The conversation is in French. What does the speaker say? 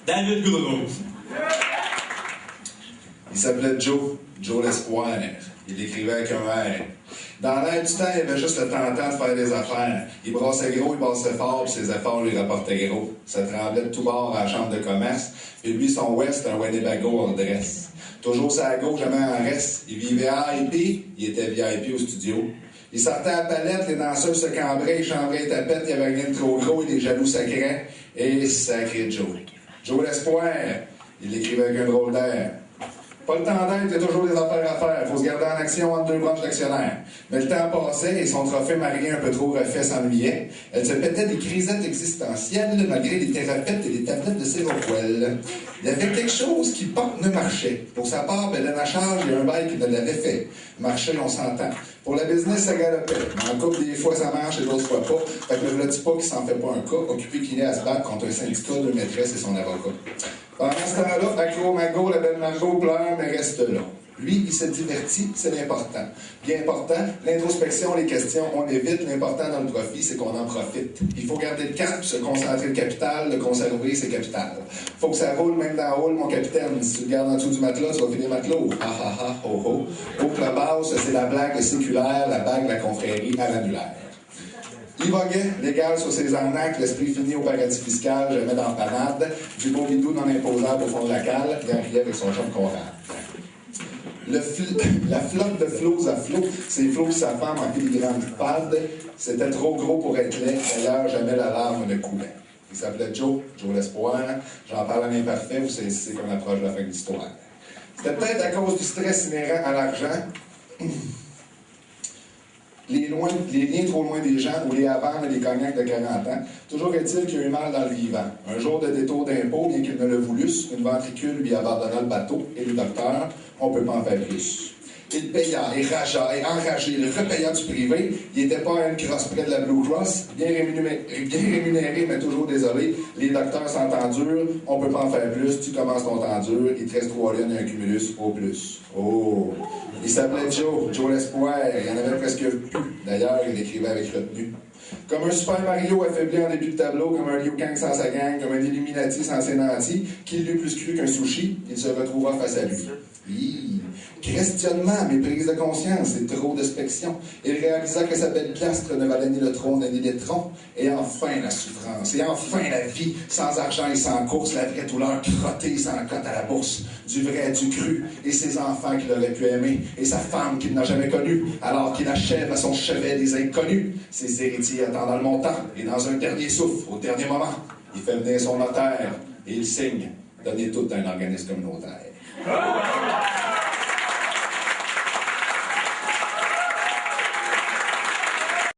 David Goudreau. Il s'appelait Joe l'Espoir. Il écrivait avec un R. Dans l'air du temps, il avait juste le temps de faire des affaires. Il brassait gros, il brassait fort, puis ses efforts lui rapportaient gros. Ça tremblait de tous bords à la chambre de commerce, puis lui, son West, un Winnebago en dress. Toujours sa gauche, jamais en reste. Il vivait à IP, il était VIP au studio. Il sortait à la palette, les danseuses se cambraient, ils chambraient les tapettes, il y avait rien de trop gros, et les jaloux sacraient. Et sacré Joe. Joe l'Espoir, il écrivait avec un drôle d'air. Pas le temps d'être, il y a toujours des affaires à faire. Il faut se garder en action entre deux branches d'actionnaires. Mais le temps passait et son trophée marié un peu trop refait s'ennuyait. Elle se pétait des crisettes existentielles malgré les thérapeutes et les tablettes de Séroquel. Il y avait quelque chose qui ne marchait. Pour sa part, Belen à charge et un bail qui ne l'avait fait. Marcher, on s'entend. Pour la business, ça galopait. Mais en couple, des fois, ça marche et d'autres fois pas. Fait que le petit pas qui s'en fait pas un cas, occupé qu'il est à se battre contre un syndicat, deux maîtresses et son avocat. Pendant ce temps-là, accro Mago, la belle Margot pleure, mais reste là. Lui, il se divertit, c'est l'important. Bien important, l'introspection, les questions, on évite. L'important dans le profit, c'est qu'on en profite. Il faut garder le cap, se concentrer le capital, le conserver, c'est capital. Faut que ça roule même dans le hall, mon capitaine. Si tu le gardes en dessous du matelas, tu vas finir matelot. Ah ah ah, ho ho. Pour que la base, c'est la blague séculaire, la bague, la confrérie à l'annulaire. Il voguait, légal sur ses arnaques, l'esprit fini au paradis fiscal, jamais dans panade, du beau bidou non imposable au fond de la cale, Gabriel avec son chum Conrad. La flotte de flots à flots, ces flots sa femme en filigrane pâle, c'était trop gros pour être laid, d'ailleurs jamais la larme ne coulait. Il s'appelait Joe l'Espoir, j'en parle à l'imparfait, vous savez c'est qu'on approche de la fin de l'histoire. C'était peut-être à cause du stress inhérent à l'argent, les liens trop loin des gens, ou les avares et les cognacs de 40 ans. Toujours est-il qu'il y a eu mal dans le vivant. Un jour de détour d'impôt, bien qu'il ne le voulusse, une ventricule lui abandonna le bateau, et le docteur, on peut pas en faire plus. Il paya, et rageait, et enragé, le repayant du privé, il n'était pas à une crosse près de la Blue Cross, bien rémunéré, mais toujours désolé, les docteurs s'entendurent, on peut pas en faire plus, tu commences ton temps dur, il te reste 3 lions et un cumulus au plus. Oh! Il s'appelait Joe l'Espoir, il y en avait presque plus. D'ailleurs, il écrivait avec retenue. Comme un Super Mario affaibli en début de tableau, comme un Liu Kang sans sa gang, comme un Illuminati sans ses nantis, qui l'eût plus cru qu'un sushi, il se retrouva face à lui. Questionnement, méprise de conscience et trop d'inspection. Il réalisa que sa belle piastre ne valait ni le trône ni les troncs. Et enfin la souffrance, et enfin la vie, sans argent et sans course, la vraie douleur crottée sans cote à la bourse, du vrai, du cru, et ses enfants qu'il aurait pu aimer, et sa femme qu'il n'a jamais connue, alors qu'il achève à son chevet des inconnus. Ses héritiers attendant le montant, et dans un dernier souffle, au dernier moment, il fait venir son notaire, et il signe, donner tout à un organisme communautaire.